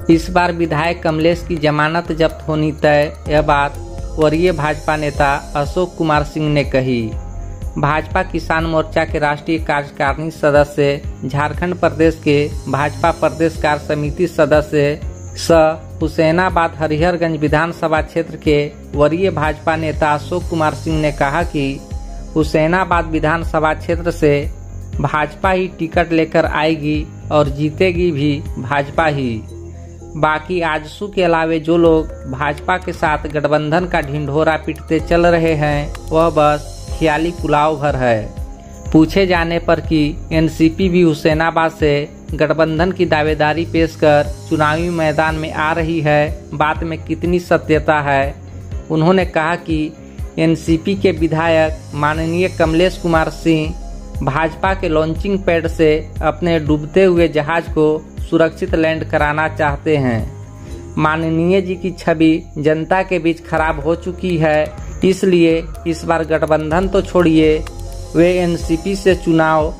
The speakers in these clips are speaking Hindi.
इस बार विधायक कमलेश की जमानत जब्त होनी तय, यह बात वरीय भाजपा नेता अशोक कुमार सिंह ने कही। भाजपा किसान मोर्चा के राष्ट्रीय कार्यकारिणी सदस्य, झारखंड प्रदेश के भाजपा प्रदेश कार्य समिति सदस्य हुसैनाबाद हरिहरगंज विधानसभा क्षेत्र के वरीय भाजपा नेता अशोक कुमार सिंह ने कहा कि हुसैनाबाद विधानसभा क्षेत्र से भाजपा ही टिकट लेकर आएगी और जीतेगी भी भाजपा ही। बाकी आजसू के अलावे जो लोग भाजपा के साथ गठबंधन का ढिंढोरा पीटते चल रहे हैं वह बस ख्याली पुलाव भर है। पूछे जाने पर कि एनसीपी भी हुसैनाबाद से गठबंधन की दावेदारी पेश कर चुनावी मैदान में आ रही है, बात में कितनी सत्यता है। उन्होंने कहा कि एनसीपी के विधायक माननीय कमलेश कुमार सिंह भाजपा के लॉन्चिंग पैड से अपने डूबते हुए जहाज को सुरक्षित लैंड कराना चाहते हैं। माननीय जी की छवि जनता के बीच खराब हो चुकी है, इसलिए इस बार गठबंधन तो छोड़िए, वे एनसीपी से चुनाव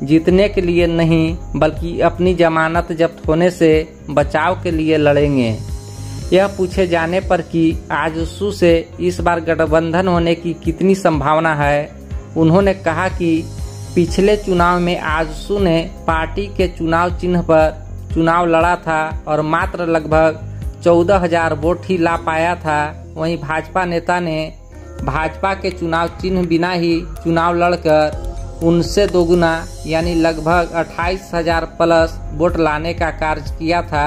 जीतने के लिए नहीं बल्कि अपनी जमानत जब्त होने से बचाव के लिए लड़ेंगे। यह पूछे जाने पर कि आजसू से इस बार गठबंधन होने की कितनी संभावना है, उन्होंने कहा कि पिछले चुनाव में आजसू ने पार्टी के चुनाव चिन्ह पर चुनाव लड़ा था और मात्र लगभग 14,000 वोट ही ला पाया था। वहीं भाजपा नेता ने भाजपा के चुनाव चिन्ह बिना ही चुनाव लड़कर उनसे दोगुना यानी लगभग 28,000 प्लस वोट लाने का कार्य किया था।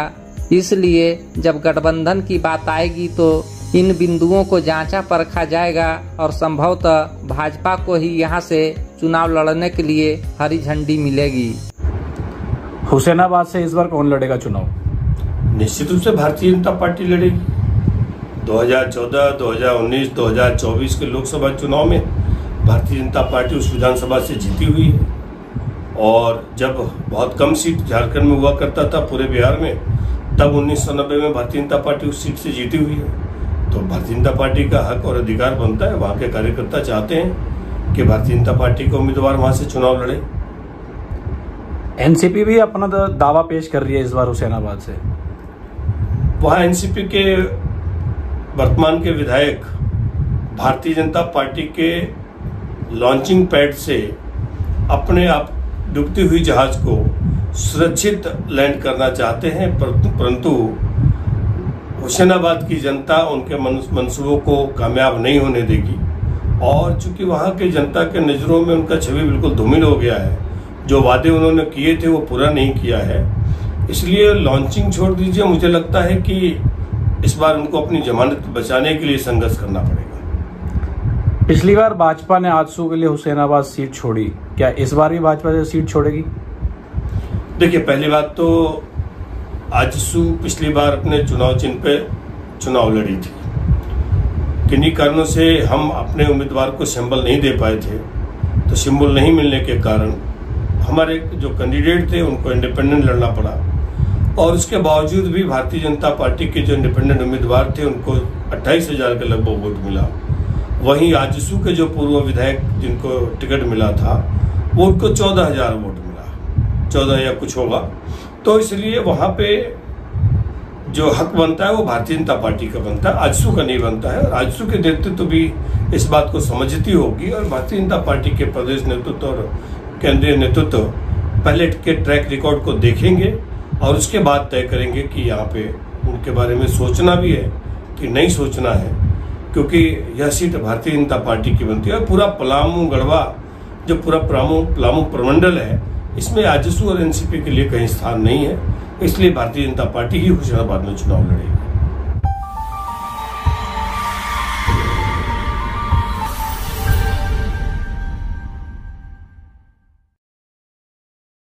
इसलिए जब गठबंधन की बात आएगी तो इन बिंदुओं को जांचा परखा जाएगा और संभवतः भाजपा को ही यहां से चुनाव लड़ने के लिए हरी झंडी मिलेगी। हुसैनाबाद से इस बार कौन लड़ेगा चुनाव? निश्चित रूप से भारतीय जनता पार्टी लड़ेगी। 2014, 2019, 2024 के लोकसभा चुनाव में भारतीय जनता पार्टी उस विधानसभा से जीती हुई है और जब बहुत कम सीट झारखंड में हुआ करता था पूरे बिहार में, तब 1990 में भारतीय जनता पार्टी उस सीट से जीती हुई है। तो भारतीय जनता पार्टी का हक और अधिकार बनता है, वहाँ के कार्यकर्ता चाहते हैं कि भारतीय जनता पार्टी का उम्मीदवार वहाँ से चुनाव लड़े। एनसीपी भी अपना दावा पेश कर रही है इस बार हुसैनाबाद से। वहाँ एनसीपी के वर्तमान के विधायक भारतीय जनता पार्टी के लॉन्चिंग पैड से अपने आप डूबती हुई जहाज को सुरक्षित लैंड करना चाहते हैं, परंतु हुसैनाबाद की जनता उनके मंसूबों को कामयाब नहीं होने देगी। और चूंकि वहां के जनता के नजरों में उनका छवि बिल्कुल धूमिल हो गया है, जो वादे उन्होंने किए थे वो पूरा नहीं किया है, इसलिए लॉन्चिंग छोड़ दीजिए। मुझे लगता है कि इस बार उनको अपनी जमानत बचाने के लिए संघर्ष करना पड़ेगा। पिछली बार भाजपा ने आजसू के लिए हुसैनाबाद सीट छोड़ी, क्या इस बार भी भाजपा से सीट छोड़ेगी? देखिए, पहली बात तो आजसू पिछली बार अपने चुनाव चिन्ह पे चुनाव लड़ी थी। किन्हीं कारणों से हम अपने उम्मीदवार को सिंबल नहीं दे पाए थे, तो सिंबल नहीं मिलने के कारण हमारे जो कैंडिडेट थे उनको इंडिपेंडेंट लड़ना पड़ा और उसके बावजूद भी भारतीय जनता पार्टी के जो इंडिपेंडेंट उम्मीदवार थे उनको 28,000 के लगभग वोट मिला। वहीं आजसू के जो पूर्व विधायक जिनको टिकट मिला था वो उनको 14,000 वोट मिला, 14 या कुछ होगा। तो इसलिए वहां पे जो हक बनता है वो भारतीय जनता पार्टी का बनता है, आजसू का नहीं बनता है। और आजसू के नेतृत्व भी इस बात को समझती होगी और भारतीय जनता पार्टी के प्रदेश नेतृत्व और केंद्रीय नेतृत्व पहले के ट्रैक रिकॉर्ड को देखेंगे और उसके बाद तय करेंगे कि यहाँ पे उनके बारे में सोचना भी है कि नहीं सोचना है, क्योंकि यह सीट भारतीय जनता पार्टी की बनती है। पूरा पलामू गढ़वा जो पूरा पलामू प्रमंडल है, इसमें आजसू और एनसीपी के लिए कहीं स्थान नहीं है, इसलिए भारतीय जनता पार्टी ही हुसैनाबाद में चुनाव लड़ेगी।